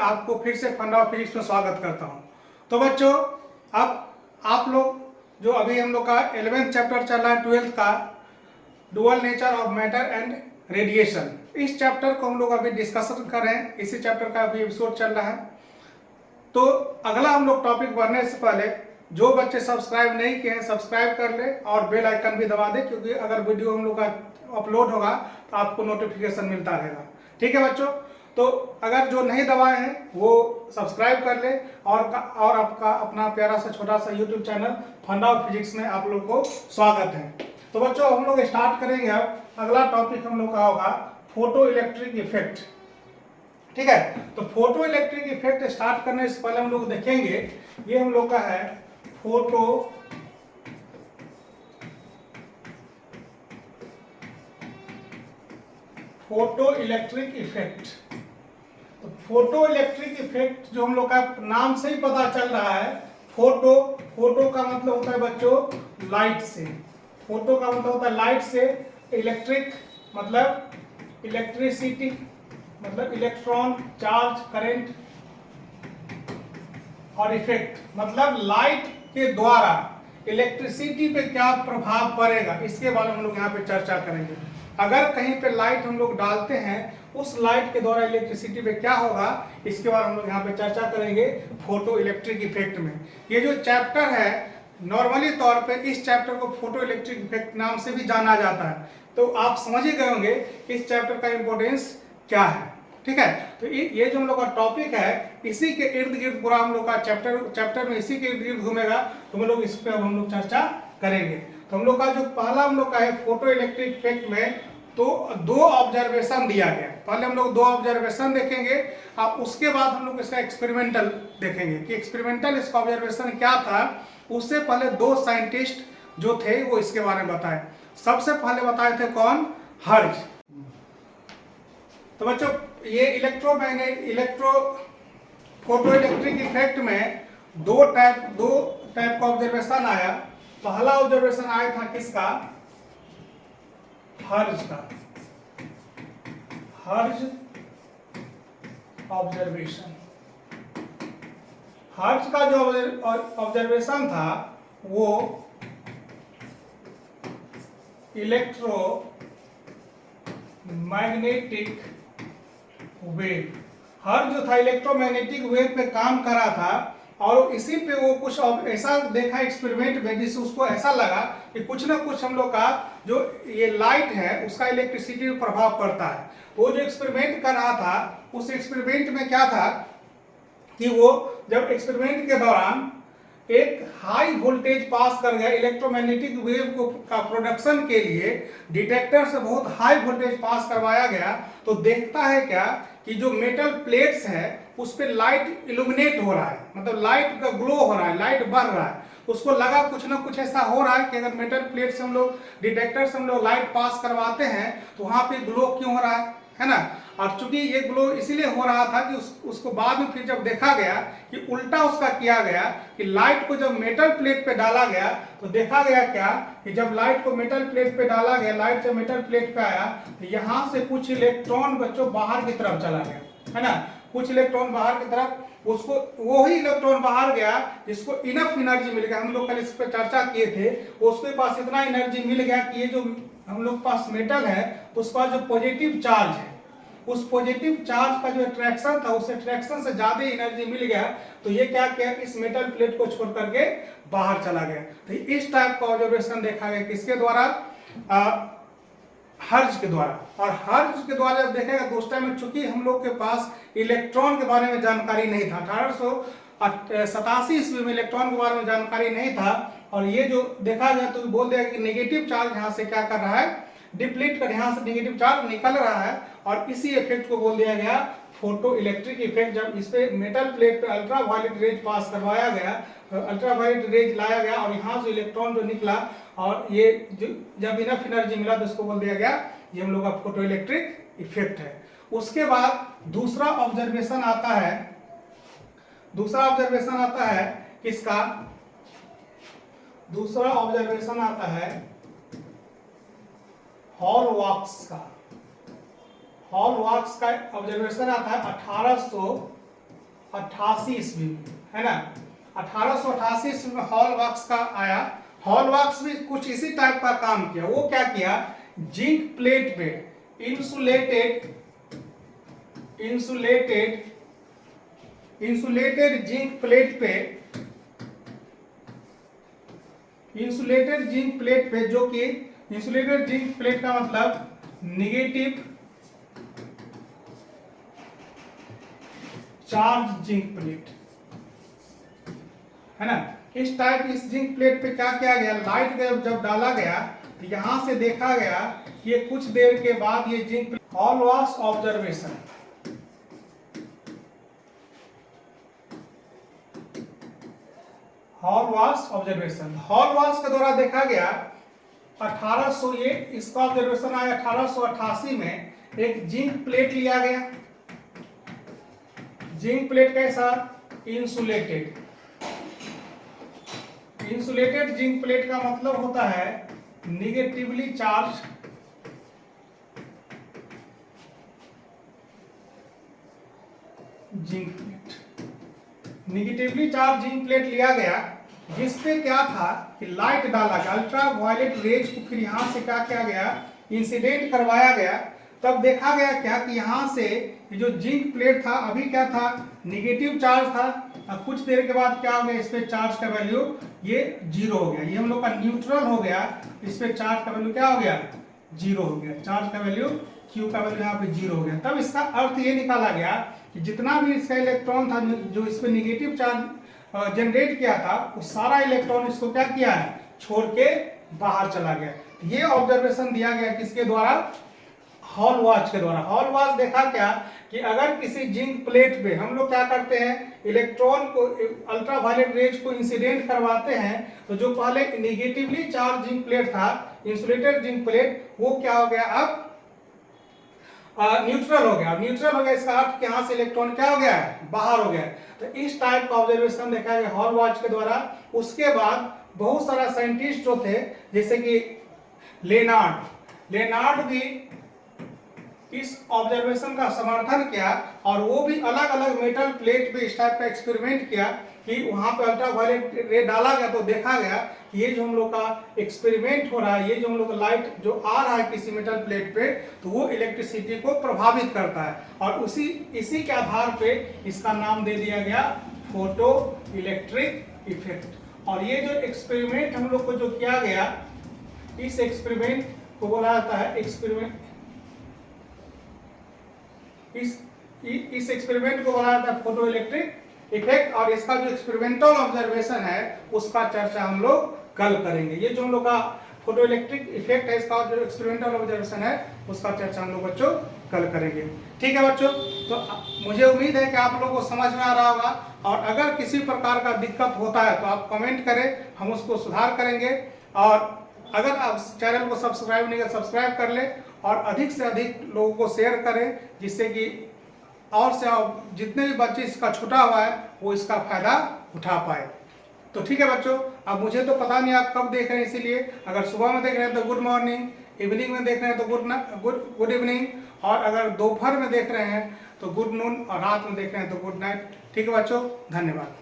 आपको फिर से फंडा ऑफ फिजिक्स में स्वागत करता हूं। तो बच्चों, अब आप लोग जो अभी हम लोग का 11th चैप्टर चल रहा है 12th का, dual nature of matter and radiation, इस चैप्टर को हम लोग अभी डिस्कशन कर रहे हैं। इसी चैप्टर का अभी एपिसोड चल रहा है। तो अगला हम लोग टॉपिक बढ़ने से पहले जो बच्चे सब्सक्राइब नहीं किए हैं सब्सक्राइब कर ले और बेल आइकन भी दबा दे, क्योंकि अगर वीडियो हम लोग का अपलोड होगा तो आपको नोटिफिकेशन मिलता रहेगा। ठीक है बच्चों, तो अगर जो नहीं दबाए हैं वो सब्सक्राइब कर ले और आपका अपना प्यारा सा छोटा सा यूट्यूब चैनल फंडा ऑफ फिजिक्स में आप लोग को स्वागत है। तो बच्चों, हम लोग स्टार्ट करेंगे। अब अगला टॉपिक हम लोग का होगा फोटो इलेक्ट्रिक इफेक्ट। ठीक है, तो फोटो इलेक्ट्रिक इफेक्ट स्टार्ट करने से पहले हम लोग देखेंगे, ये हम लोग का है फोटो इलेक्ट्रिक इफेक्ट। तो फोटो इलेक्ट्रिक इफेक्ट जो हम लोग का नाम से ही पता चल रहा है, फोटो का मतलब होता है बच्चों लाइट से। फोटो का मतलब होता है लाइट से, इलेक्ट्रिक मतलब इलेक्ट्रिसिटी मतलब इलेक्ट्रॉन, चार्ज, करंट, और इफेक्ट मतलब लाइट के द्वारा इलेक्ट्रिसिटी पे क्या प्रभाव पड़ेगा, इसके बारे में हम लोग यहाँ पे चर्चा करेंगे। अगर कहीं पे लाइट हम लोग डालते हैं, उस लाइट के द्वारा इलेक्ट्रिसिटी पे क्या होगा, इसके बारे में हम लोग यहाँ पे चर्चा करेंगे फोटो इलेक्ट्रिक इफेक्ट में। ये जो चैप्टर है, नॉर्मली तौर पे इस चैप्टर को फोटो इलेक्ट्रिक इफेक्ट नाम से भी जाना जाता है। तो आप समझ ही गए होंगे इस चैप्टर का इंपॉर्टेंस क्या है। ठीक है, तो ये जो हम लोग का टॉपिक है, इसी के इर्द गिर्द पूरा हम लोग का चैप्टर में इसी के इर्द गिर्द घूमेगा। तो हम लोग इस पे अब हम लोग चर्चा करेंगे। तो हम लोग का जो पहला हम लोग का है फोटो इलेक्ट्रिक इफेक्ट में, तो दो ऑब्जर्वेशन दिया गया। पहले हम लोग दो ऑब्जर्वेशन देखेंगे और उसके बाद हम लोग इसका एक्सपेरिमेंटल देखेंगे कि एक्सपेरिमेंटल इसका ऑब्जर्वेशन क्या था। उससे पहले दो साइंटिस्ट जो थे वो इसके बारे में बताए। सबसे पहले बताए थे कौन? हर्ज। तो बच्चों, ये फोटो इलेक्ट्रिक इफेक्ट में दो टाइप का ऑब्जर्वेशन आया। पहला ऑब्जर्वेशन आया था किसका? हर्ज का। हर्ज ऑब्जर्वेशन। हर्ज का जो ऑब्जर्वेशन था वो इलेक्ट्रोमैग्नेटिक वेव। हर्ज जो था इलेक्ट्रोमैग्नेटिक वेव पे काम कर रहा था, और इसी पे वो कुछ ऐसा देखा एक्सपेरिमेंट में, जिससे उसको ऐसा लगा कि कुछ ना कुछ हम लोग का जो ये लाइट है उसका इलेक्ट्रिसिटी पे प्रभाव पड़ता है। वो जो एक्सपेरिमेंट कर रहा था, उस एक्सपेरिमेंट में क्या था कि वो जब एक्सपेरिमेंट के दौरान एक हाई वोल्टेज पास कर गया इलेक्ट्रोमैग्नेटिक वेव को का प्रोडक्शन के लिए, डिटेक्टर से बहुत हाई वोल्टेज पास करवाया गया। तो देखता है क्या कि जो मेटल प्लेट्स है उस पर लाइट इल्यूमिनेट हो रहा है, मतलब लाइट का ग्लो हो रहा है, लाइट बढ़ रहा है। उसको लगा कुछ ना कुछ ऐसा हो रहा है कि अगर मेटल प्लेट से हम लोग डिटेक्टर से हम लोग लाइट पास करवाते हैं तो वहां पे ग्लो क्यों हो रहा है ना। और चूंकि ये ग्लो इसीलिए हो रहा था कि उसको बाद में फिर जब देखा गया कि उल्टा उसका किया गया कि लाइट को जब मेटल प्लेट पे डाला गया तो देखा गया क्या कि जब लाइट को मेटल प्लेट पे डाला गया, लाइट जब मेटल प्लेट पे आया तो यहाँ से कुछ इलेक्ट्रॉन बच्चों बाहर की तरफ चला गया, है ना। कुछ इलेक्ट्रॉन बाहर की तरफ, उसको वही इलेक्ट्रॉन बाहर गया जिसको इनफ एनर्जी मिल गया। हम लोग कल इस पर चर्चा किए थे, उसके पास इतना एनर्जी मिल गया कि ये जो हम लोग पास मेटल है उस पास जो पॉजिटिव चार्ज है, उस पॉजिटिव चार्ज का जो अट्रैक्शन था, उस अट्रैक्शन से ज्यादा एनर्जी मिल गया। तो ये क्या किया, इस मेटल प्लेट को छोड़ करके बाहर चला गया। तो इस टाइप का ऑब्जर्वेशन देखा गया किसके द्वारा? हर्ज के द्वारा। और हर्ज के द्वारा जब देखेगा तो उस टाइम में चूंकि हम लोग के पास इलेक्ट्रॉन के बारे में जानकारी नहीं था, 1887 ईस्वी में इलेक्ट्रॉन के बारे में जानकारी नहीं था। और ये जो देखा गया तो बोल दिया कि नेगेटिव चार्ज यहाँ से क्या कर रहा है, डिप्लीट कर, यहाँ से नेगेटिव चार्ज निकल रहा है। और इसी इफेक्ट को बोल दिया गया फोटो इलेक्ट्रिक इफेक्ट। जब इस पे मेटल प्लेट पे अल्ट्रा वायलेट रेज पास करवाया गया, अल्ट्रा वायलेट रेज लाया गया और यहाँ से इलेक्ट्रॉन जो निकला और ये जब इनफ एनर्जी मिला तो इसको बोल दिया गया ये हम लोग का फोटो इलेक्ट्रिक इफेक्ट है। उसके बाद दूसरा ऑब्जर्वेशन आता है, किसका? दूसरा ऑब्जर्वेशन आता है हॉलबॉक्स का। हॉलबॉक्स का ऑब्जर्वेशन आता है 1800 1888 ईस्वी में, है ना। 1888 ईस्वी में हॉलबॉक्स का आया। हॉलबॉक्स भी कुछ इसी टाइप का काम किया। वो क्या किया, जिंक प्लेट पे इंसुलेटेड जिंक प्लेट पे, इंसुलेटेड जिंक प्लेट पे, जो कि इंसुलेटेड जिंक प्लेट का मतलब निगेटिव चार्ज जिंक प्लेट, है ना। इस टाइप इस जिंक प्लेट पे क्या किया गया, लाइट जब डाला गया तो यहां से देखा गया कि ये कुछ देर के बाद ये zinc plate, Holbox observation, Holbox के द्वारा देखा गया 1800, ये इसका ऑब्जर्वेशन आया 1888 में। एक जिंक प्लेट लिया गया, जिंक प्लेट कैसा, इंसुलेटेड जिंक प्लेट का मतलब होता है negatively charge zinc plate. Negatively charge zinc plate लिया गया, जिसपे क्या था कि लाइट डाला गया, अल्ट्रा वायलेट रेज को फिर यहां से क्या किया गया, इंसिडेंट करवाया गया। तब देखा गया क्या कि यहां से जो जिंक प्लेट था अभी क्या था, निगेटिव चार्ज था। अब कुछ देर के बाद क्या हो गया, इस पे चार्ज का वैल्यू ये 0 हो गया, ये हम लोग का न्यूट्रल हो गया। इस पे चार्ज का वैल्यू क्या हो गया, 0 हो गया, चार्ज का वैल्यू Q का वैल्यू यहाँ पे 0 हो गया। तब इसका अर्थ ये निकाला गया कि जितना भी इसका इलेक्ट्रॉन था जो इस पे निगेटिव चार्ज जनरेट किया था, वो सारा इलेक्ट्रॉन इसको क्या किया है, छोड़ के बाहर चला गया। ये ऑब्जर्वेशन दिया गया किसके द्वारा, हॉलबॉक्स के द्वारा। हॉलबॉक्स देखा क्या कि अगर किसी जिंक प्लेट पे हम लोग क्या करते हैं, इलेक्ट्रॉन को अल्ट्रा वायलेट रेज को इंसिडेंट करवाते हैं, तो जो पहले निगेटिवली चार्ज जिंक प्लेट था, इंसुलेटेड जिंक प्लेट, वो क्या हो गया, अब न्यूट्रल हो गया। न्यूट्रल हो गया इसका अर्थ कि यहां से इलेक्ट्रॉन क्या हो गया है, बाहर हो गया। तो इस टाइप का ऑब्जर्वेशन देखा गया हॉलबॉक्स के द्वारा। उसके बाद बहुत सारा साइंटिस्ट जो थे, जैसे कि लेनार्ड भी इस ऑब्जर्वेशन का समर्थन किया, और वो भी अलग अलग मेटल प्लेट पे इस टाइप का एक्सपेरिमेंट किया कि वहां पे अल्ट्रा वायलेट रे डाला गया, तो देखा गया कि ये जो हम लोग का एक्सपेरिमेंट हो रहा है, ये जो हम लोग का लाइट जो आ रहा है किसी मेटल प्लेट पे, तो वो इलेक्ट्रिसिटी को प्रभावित करता है। और इसी के आधार पे इसका नाम दे दिया गया फोटो इलेक्ट्रिक इफेक्ट। और ये जो एक्सपेरिमेंट हम लोग को जो किया गया, इस एक्सपेरिमेंट को बोला जाता है इस एक्सपेरिमेंट को बोला जाता है फोटो इलेक्ट्रिक इफेक्ट। और इसका जो एक्सपेरिमेंटल ऑब्जर्वेशन है उसका चर्चा हम लोग कल करेंगे। ये जो हम लोग का फोटो इलेक्ट्रिक इफेक्ट है, इसका जो एक्सपेरिमेंटल ऑब्जर्वेशन है उसका चर्चा हम लोग बच्चों कल करेंगे। ठीक है बच्चों, तो मुझे उम्मीद है कि आप लोगों को समझ में आ रहा होगा। और अगर किसी प्रकार का दिक्कत होता है तो आप कमेंट करें, हम उसको सुधार करेंगे। और अगर आप चैनल को सब्सक्राइब नहीं कर, सब्सक्राइब कर ले, और अधिक से अधिक लोगों को शेयर करें, जिससे कि और से जितने भी बच्चे इसका छूटा हुआ है वो इसका फायदा उठा पाए। तो ठीक है बच्चों, अब मुझे तो पता नहीं आप कब देख रहे हैं, इसीलिए अगर सुबह में देख रहे हैं तो गुड मॉर्निंग, इवनिंग में देख रहे हैं तो गुड इवनिंग, और अगर दोपहर में देख रहे हैं तो गुड नून, और रात में देख रहे हैं तो गुड नाइट। ठीक है बच्चों, धन्यवाद।